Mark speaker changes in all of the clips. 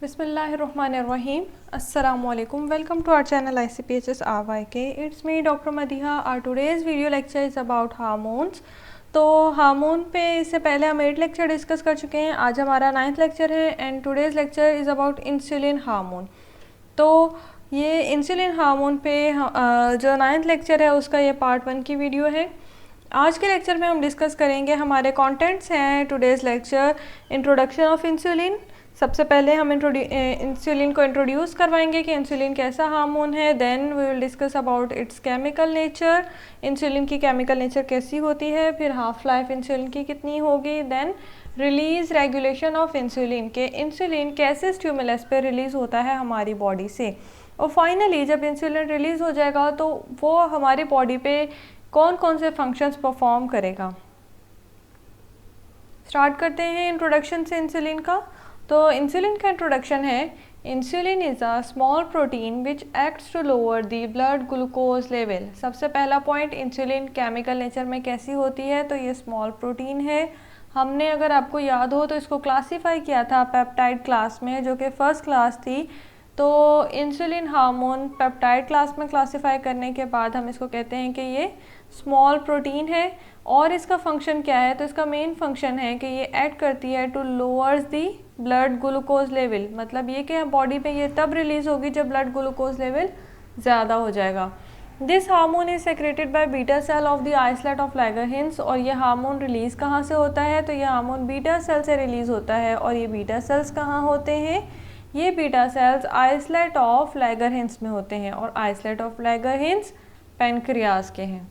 Speaker 1: Bismillahirrahmanirrahim. Assalamualaikum. Welcome to our channel ICPHS RYK. It's me Dr. Madiha. Our today's video lecture is about hormones. तो hormone पे इससे पहले हम 8 lecture discuss कर चुके हैं. आज हमारा 9th लेक्चर है and today's lecture is about insulin hormone. तो ये इंसुलिन हार्मोन पे जो 9th लेक्चर है उसका ये पार्ट 1 की वीडियो है. आज के लेक्चर में हम डिस्कस करेंगे हमारे कंटेंट्स हैं today's lecture. Introduction of insulin. सबसे पहले हम इंसुलिन को इंट्रोड्यूस करवाएंगे कि इंसुलिन कैसा हार्मोन है. Then we will discuss about its chemical nature. Insulin की केमिकल नेचर कैसी होती है, फिर हाफ लाइफ इंसुलिन की कितनी होगी. Then release regulation of insulin के इंसुलिन कैसे स्टिमुलस पे रिलीज़ होता है हमारी बॉडी से. और फाइनली जब इंसुलिन रिलीज़ हो जाएगा तो वो हमारी बॉडी पे कौन कौन से फंक्शंस परफॉर्म करेगा. स्टार्ट करते हैं इंट्रोडक्शन से इंसुलिन का. तो इंसुलिन का इंट्रोडक्शन है. Insulin is a small protein which acts to lower the blood glucose level. सबसे पहला पॉइंट, इंसुलिन केमिकल नेचर में कैसी होती है. तो ये स्मॉल प्रोटीन है. हमने अगर आपको याद हो तो इसको क्लासीफाई किया था पेप्टाइड क्लास में, जो कि फर्स्ट क्लास थी. तो इंसुलिन हार्मोन पेप्टाइड क्लास में क्लासीफाई करने के बाद हम इसको कहते हैं कि ये स्मॉल प्रोटीन है. और इसका फंक्शन क्या है, तो इसका मेन फंक्शन है कि ये ऐड करती है to lowers the blood glucose level. मतलब ये कि बॉडी में ये तब रिलीज़ होगी जब ब्लड ग्लूकोज लेवल ज़्यादा हो जाएगा. This hormone is secreted by beta cell of the islet of Langerhans. और ये हार्मोन रिलीज़ कहाँ से होता है, तो ये हार्मोन बीटा सेल से रिलीज़ होता है. और ये बीटा सेल्स कहाँ होते हैं, ये बीटा सेल्स आइसलेट ऑफ लैगरहिंस में होते हैं. और आइसलेट ऑफ लैगरहिंस पैनक्रियाज के हैं.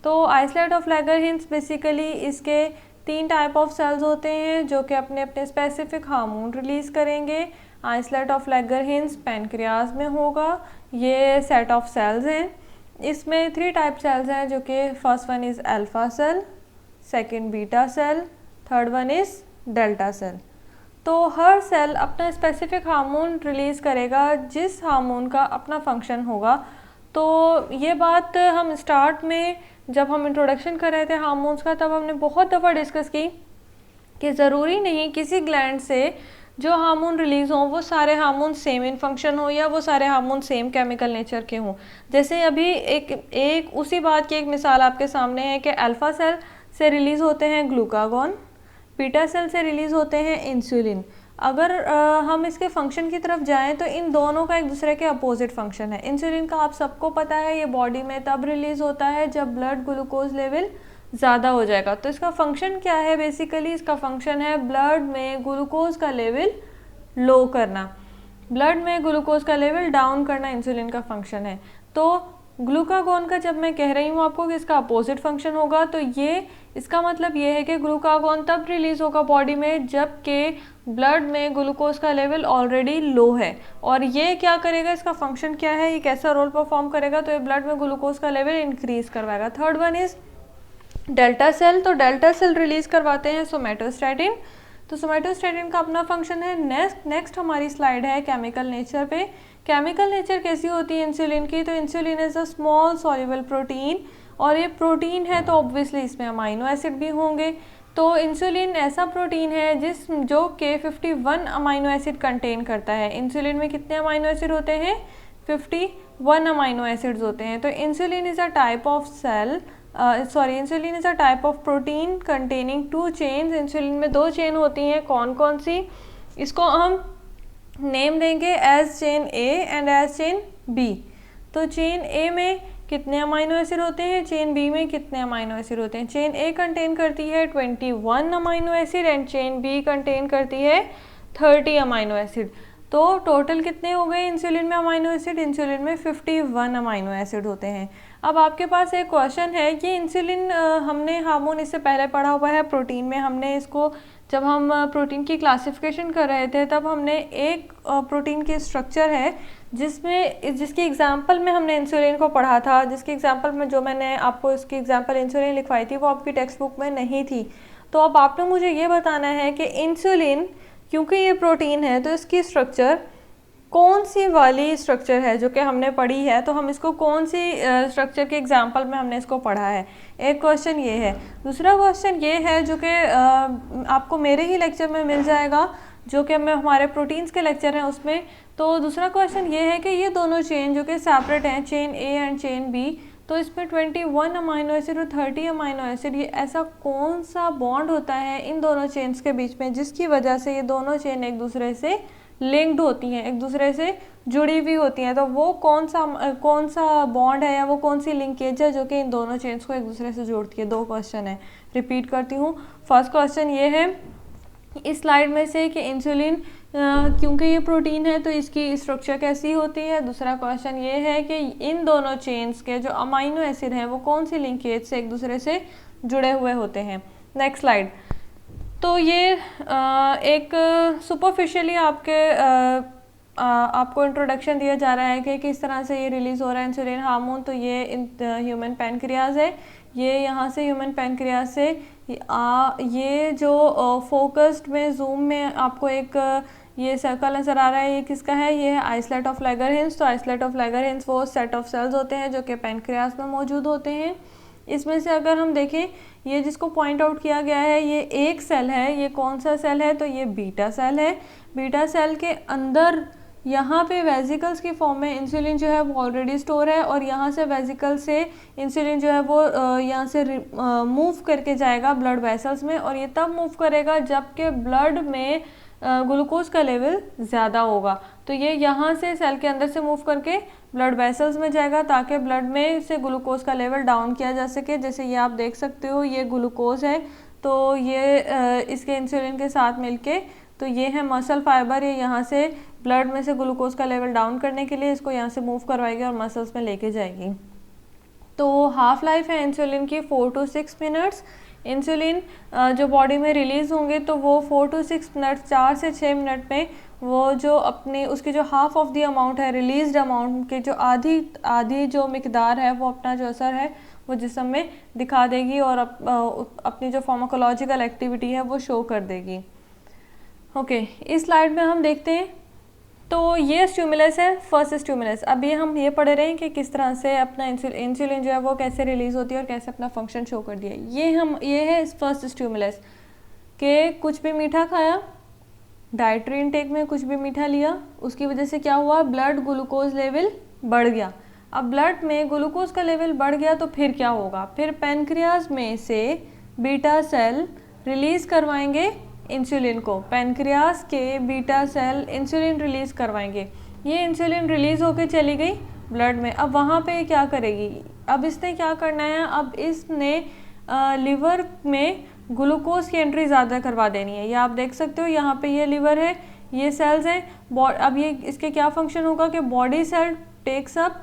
Speaker 1: तो आइसलेट ऑफ लैगरहिंस बेसिकली इसके 3 टाइप ऑफ सेल्स होते हैं जो कि अपने अपने स्पेसिफिक हार्मोन रिलीज़ करेंगे. आइसलेट ऑफ लैगरहिंस पैनक्रियाज में होगा. ये सेट ऑफ सेल्स हैं. इसमें 3 टाइप सेल्स हैं जो कि first one is alpha cell, second beta cell, third one is delta cell. तो हर सेल अपना स्पेसिफिक हार्मोन रिलीज़ करेगा जिस हार्मोन का अपना फंक्शन होगा. तो ये बात हम स्टार्ट में जब हम इंट्रोडक्शन कर रहे थे हार्मोन्स का तब हमने बहुत दफ़ा डिस्कस की कि ज़रूरी नहीं किसी ग्लैंड से जो हार्मोन रिलीज़ हों वो सारे हार्मोन सेम इन फंक्शन हो या वो सारे हार्मोन सेम केमिकल नेचर के हों. जैसे अभी एक उसी बात की एक मिसाल आपके सामने है कि अल्फ़ा सेल से रिलीज़ होते हैं ग्लूकागॉन, बीटा सेल से रिलीज़ होते हैं इंसुलिन. अगर हम इसके फंक्शन की तरफ जाएं तो इन दोनों का एक दूसरे के अपोजिट फंक्शन है. इंसुलिन का आप सबको पता है ये बॉडी में तब रिलीज़ होता है जब ब्लड ग्लूकोज लेवल ज़्यादा हो जाएगा. तो इसका फंक्शन क्या है, बेसिकली इसका फंक्शन है ब्लड में ग्लूकोज का लेवल लो करना, ब्लड में ग्लूकोज का लेवल डाउन करना इंसुलिन का फंक्शन है. तो ग्लूकागॉन का जब मैं कह रही हूँ आपको कि इसका अपोजिट फंक्शन होगा तो ये इसका मतलब ये है कि ग्लूकागॉन तब रिलीज़ होगा बॉडी में जबकि ब्लड में ग्लूकोज का लेवल ऑलरेडी लो है. और ये क्या करेगा, इसका फंक्शन क्या है, ये कैसा रोल परफॉर्म करेगा, तो ये ब्लड में ग्लूकोज का लेवल इंक्रीज़ करवाएगा. Third one is delta cell. तो डेल्टा सेल रिलीज़ करवाते हैं सोमेटोस्टैटिन. तो सोमेटोस्टैटिन का अपना फंक्शन है. नेक्स्ट हमारी स्लाइड है केमिकल नेचर पे. केमिकल नेचर कैसी होती है इंसुलिन की, तो insulin is a small soluble protein. और ये प्रोटीन है तो ऑब्वियसली इसमें अमाइनो एसिड भी होंगे. तो इंसुलिन ऐसा प्रोटीन है जो कि 51 अमाइनो एसिड कंटेन करता है. इंसुलिन में कितने अमाइनो एसिड होते हैं, 51 अमाइनो एसिड्स होते हैं. तो insulin is a type of insulin is a type of protein containing 2 chains. Insulin में 2 चेन होती हैं. कौन कौन सी, इसको हम नेम देंगे as chain A and as chain B. तो चेन ए में कितने अमाइनो एसिड होते हैं, चेन बी में कितने अमाइनो एसिड होते हैं. चेन ए कंटेन करती है 21 amino acid and chain B contain करती है 30 अमाइनो एसिड. तो टोटल कितने हो गए इंसुलिन में अमाइनो एसिड, इंसुलिन में 51 अमाइनो एसिड होते हैं. अब आपके पास एक क्वेश्चन है कि इंसुलिन हमने हार्मोन इससे पहले पढ़ा हुआ है प्रोटीन में. हमने इसको जब हम प्रोटीन की क्लासिफिकेशन कर रहे थे तब हमने एक प्रोटीन की स्ट्रक्चर है जिसकी एग्जांपल में हमने इंसुलिन को पढ़ा था. जिसकी एग्जांपल में जो मैंने आपको इसकी एग्जांपल इंसुलिन लिखवाई थी वो आपकी टेक्स्ट बुक में नहीं थी. तो अब आपने मुझे ये बताना है कि इंसुलिन क्योंकि ये प्रोटीन है तो इसकी स्ट्रक्चर कौन सी वाली स्ट्रक्चर है जो कि हमने पढ़ी है, तो हम इसको कौन सी स्ट्रक्चर के एग्जांपल में हमने इसको पढ़ा है। एक क्वेश्चन ये है। दूसरा क्वेश्चन ये है जो कि आपको मेरे ही लेक्चर में मिल जाएगा, जो कि मैं हमारे प्रोटीन्स के लेक्चर हैं उसमें। तो दूसरा क्वेश्चन ये है कि ये दोनों चेन जो कि सेपरेट हैं, chain A and chain B, तो इसमें 21 अमाइनो एसिड और 30 अमाइनो एसिड, ये ऐसा कौन सा बॉन्ड होता है इन दोनों चेन्स के बीच में जिसकी वजह से ये दोनों चेन एक दूसरे से लिंक्ड होती हैं, एक दूसरे से जुड़ी हुई होती हैं। तो वो कौन सा बॉन्ड है या वो कौन सी लिंकेज है जो कि इन दोनों चेन्स को एक दूसरे से जोड़ती है। दो क्वेश्चन है, रिपीट करती हूँ। फर्स्ट क्वेश्चन ये है इस स्लाइड में से कि इंसुलिन क्योंकि ये प्रोटीन है तो इसकी स्ट्रक्चर कैसी होती है। दूसरा क्वेश्चन ये है कि इन दोनों चेन्स के जो अमाइनो एसिड हैं वो कौन सी लिंकेज से एक दूसरे से जुड़े हुए होते हैं। Next slide. तो ये एक सुपरफिशियली आपको इंट्रोडक्शन दिया जा रहा है कि किस तरह से ये रिलीज़ हो रहा है इंसुलिन हार्मोन। तो ये ह्यूमन पैनक्रियाज है, ये यहाँ से ह्यूमन पैनक्रियाज से ये जो फोकस्ड में जूम में आपको एक ये सर्कल नज़र आ रहा है, ये किसका है, ये है आइसलेट ऑफ लैगरहिंस। तो आइसलेट ऑफ लैगरहिंस वो सेट ऑफ सेल्स होते हैं जो कि पैनक्रियाज में मौजूद होते हैं। इसमें से अगर हम देखें, ये जिसको पॉइंट आउट किया गया है ये एक सेल है, ये कौन सा सेल है, तो ये बीटा सेल है। बीटा सेल के अंदर यहाँ पे वेजिकल्स की फॉर्म में इंसुलिन जो है वो ऑलरेडी स्टोर है, और यहाँ से वेजिकल से इंसुलिन जो है वो यहाँ से मूव करके जाएगा ब्लड वेसल्स में, और ये तब मूव करेगा जबकि ब्लड में ग्लूकोज का लेवल ज़्यादा होगा। तो ये यहाँ से सेल के अंदर से मूव करके ब्लड वेसल्स में जाएगा ताकि ब्लड में से ग्लूकोज का लेवल डाउन किया जा सके। जैसे ये आप देख सकते हो, ये ग्लूकोज है, तो ये इसके इंसुलिन के साथ मिलके, तो ये है मसल फाइबर, ये यहाँ से ब्लड में से ग्लूकोज का लेवल डाउन करने के लिए इसको यहाँ से मूव करवाएगी और मसल्स में लेके जाएगी। तो हाफ लाइफ है इंसुलिन की 4 to 6 मिनट्स। इंसुलिन जो बॉडी में रिलीज़ होंगे तो वो 4 to 6 मिनट, 4 से 6 मिनट में वो जो अपनी उसकी जो हाफ ऑफ द अमाउंट है, रिलीज्ड अमाउंट के जो आधी जो मिकदार है वो अपना जो असर है वो जिस्म में दिखा देगी और अपनी जो फार्माकोलॉजिकल एक्टिविटी है वो शो कर देगी। ओके, इस स्लाइड में हम देखते हैं। तो ये स्टिमुलस है, फर्स्ट स्टिमुलस। अब ये हम ये पढ़ रहे हैं कि किस तरह से अपना इंसुलिन जो है वो कैसे रिलीज़ होती है और कैसे अपना फंक्शन शो कर दिया। ये है फर्स्ट स्टिमुलस कि कुछ भी मीठा खाया, डाइटरी इनटेक में कुछ भी मीठा लिया, उसकी वजह से क्या हुआ, ब्लड ग्लूकोज लेवल बढ़ गया। अब ब्लड में ग्लूकोज का लेवल बढ़ गया तो फिर क्या होगा, फिर पैनक्रियाज में से बीटा सेल रिलीज़ करवाएंगे इंसुलिन को। पैनक्रियाज के बीटा सेल इंसुलिन रिलीज़ करवाएंगे। ये इंसुलिन रिलीज़ होके चली गई ब्लड में। अब वहाँ पे क्या करेगी, अब इसने क्या करना है, अब इसने लिवर में ग्लूकोज की एंट्री ज़्यादा करवा देनी है। ये आप देख सकते हो, यहाँ पे ये लिवर है, ये सेल्स हैं। अब ये इसके क्या फंक्शन होगा कि body sale tax up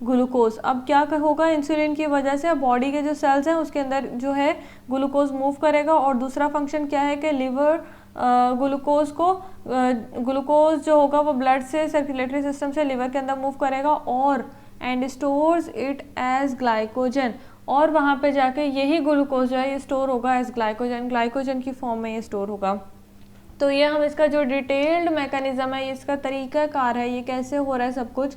Speaker 1: glucose. अब क्या होगा, इंसुलिन की वजह से बॉडी के जो सेल्स हैं उसके अंदर जो है ग्लूकोज मूव करेगा। और दूसरा फंक्शन क्या है कि लिवर ग्लूकोज जो होगा वो ब्लड से सर्कुलेटरी सिस्टम से लिवर के अंदर मूव करेगा और and stores it as glycogen, और वहाँ पे जाके यही ग्लूकोज जो है ये स्टोर होगा एज ग्लाइकोजन की फॉर्म में ये स्टोर होगा। तो ये हम इसका जो डिटेल्ड मैकेनिज्म है, इसका तरीका कार है, ये कैसे हो रहा है सब कुछ,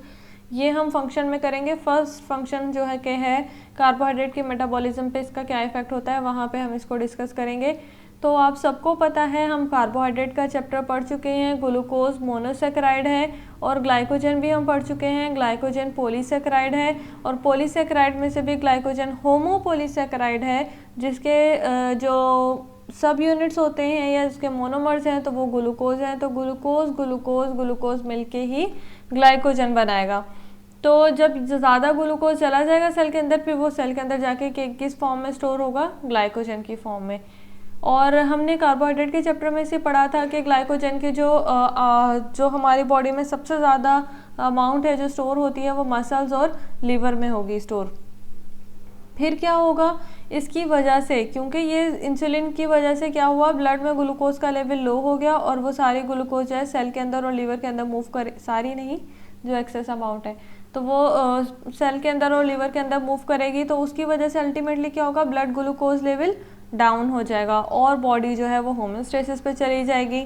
Speaker 1: ये हम फंक्शन में करेंगे। फर्स्ट फंक्शन जो है कि है कार्बोहाइड्रेट के मेटाबॉलिज्म पे इसका क्या इफेक्ट होता है, वहाँ पे हम इसको डिस्कस करेंगे। तो आप सबको पता है, हम कार्बोहाइड्रेट का चैप्टर पढ़ चुके हैं, ग्लूकोज मोनोसेकेराइड है, और ग्लाइकोजन भी हम पढ़ चुके हैं, ग्लाइकोजन पॉलीसेकेराइड है, और पॉलीसेकेराइड में से भी ग्लाइकोजन होमोपॉलीसेकेराइड है, जिसके जो सब यूनिट्स होते हैं या जिसके मोनोमर्स हैं तो वो ग्लूकोज हैं। तो ग्लूकोज मिलके ही ग्लाइकोजन बनाएगा। तो जब ज़्यादा ग्लूकोज चला जाएगा सेल के अंदर, फिर वो सेल के अंदर जाके किस फॉर्म में स्टोर होगा, ग्लाइकोजन की फॉर्म में। और हमने कार्बोहाइड्रेट के चैप्टर में से पढ़ा था कि ग्लाइकोजन की जो हमारी बॉडी में सबसे ज़्यादा अमाउंट है जो स्टोर होती है वो मसल्स और लिवर में होगी स्टोर। फिर क्या होगा, इसकी वजह से, क्योंकि ये इंसुलिन की वजह से क्या हुआ, ब्लड में ग्लूकोज का लेवल लो हो गया और वो सारी ग्लूकोज है सेल के अंदर और लीवर के अंदर मूव करे, सारी नहीं, जो एक्सेस अमाउंट है तो वो सेल के अंदर और लीवर के अंदर मूव करेगी। तो उसकी वजह से अल्टीमेटली क्या होगा, ब्लड ग्लूकोज लेवल डाउन हो जाएगा और बॉडी जो है वो होम्योस्टेसिस पे चली जाएगी।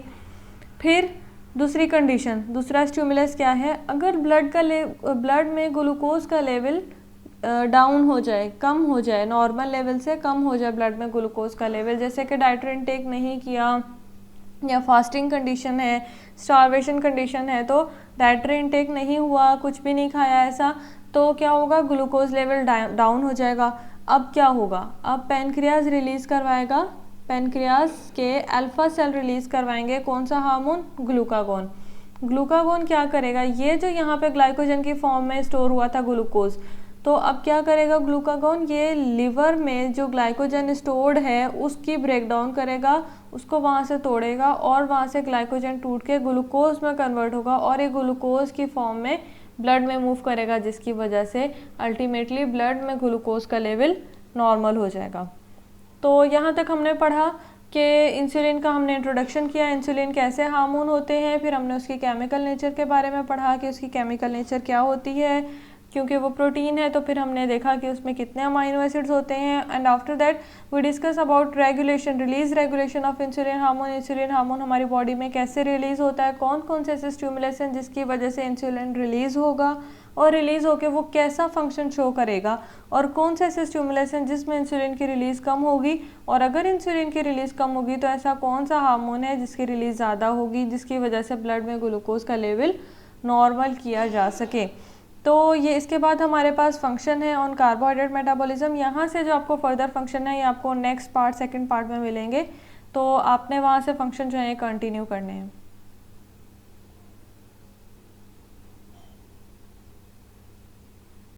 Speaker 1: फिर दूसरी कंडीशन, दूसरा स्टिमुलस क्या है, अगर ब्लड में ग्लूकोज का लेवल डाउन हो जाए, कम हो जाए, नॉर्मल लेवल से कम हो जाए ब्लड में ग्लूकोज का लेवल, जैसे कि डाइटरी इनटेक नहीं किया या फास्टिंग कंडीशन है, स्टारवेशन कंडीशन है, तो डाइटरी इनटेक नहीं हुआ, कुछ भी नहीं खाया ऐसा, तो क्या होगा, ग्लूकोज लेवल डाउन हो जाएगा। अब क्या होगा, अब पैनक्रियाज रिलीज करवाएगा, पैनक्रियाज के अल्फा सेल रिलीज करवाएंगे कौन सा हार्मोन, ग्लूकागोन। ग्लूकागोन क्या करेगा, ये जो यहाँ पे ग्लाइकोजन की फॉर्म में स्टोर हुआ था ग्लूकोज, तो अब क्या करेगा ग्लूकागोन, ये लिवर में जो ग्लाइकोजन स्टोर्ड है उसकी ब्रेक डाउन करेगा, उसको वहाँ से तोड़ेगा और वहाँ से ग्लाइकोजन टूट के ग्लूकोज में कन्वर्ट होगा और ये ग्लूकोज की फॉर्म में ब्लड में मूव करेगा, जिसकी वजह से अल्टीमेटली ब्लड में ग्लूकोज का लेवल नॉर्मल हो जाएगा। तो यहाँ तक हमने पढ़ा कि इंसुलिन का हमने इंट्रोडक्शन किया, इंसुलिन कैसे हार्मोन होते हैं, फिर हमने उसकी केमिकल नेचर के बारे में पढ़ा कि उसकी केमिकल नेचर क्या होती है, क्योंकि वो प्रोटीन है तो फिर हमने देखा कि उसमें कितने अमाइनो एसिड्स होते हैं। And after that we discuss about regulation, regulation of insulin hormone. Insulin hormone हमारी बॉडी में कैसे रिलीज होता है, कौन कौन से ऐसे स्टिमुलस हैं जिसकी वजह से इंसुलिन रिलीज होगा और रिलीज होकर वो कैसा फंक्शन शो करेगा, और कौन से ऐसे स्टिमुलस हैं जिसमें इंसुलिन की रिलीज कम होगी, और अगर इंसुलिन की रिलीज कम होगी तो ऐसा कौन सा हार्मोन है जिसकी रिलीज ज़्यादा होगी, जिसकी वजह से ब्लड में ग्लूकोज का लेवल नॉर्मल किया जा सके। तो ये इसके बाद हमारे पास फंक्शन है ऑन कार्बोहाइड्रेट मेटाबॉलिज्म। यहाँ से जो आपको फर्दर फंक्शन है ये आपको नेक्स्ट पार्ट, सेकंड पार्ट में मिलेंगे, तो आपने वहाँ से फंक्शन जो है कंटिन्यू करने हैं।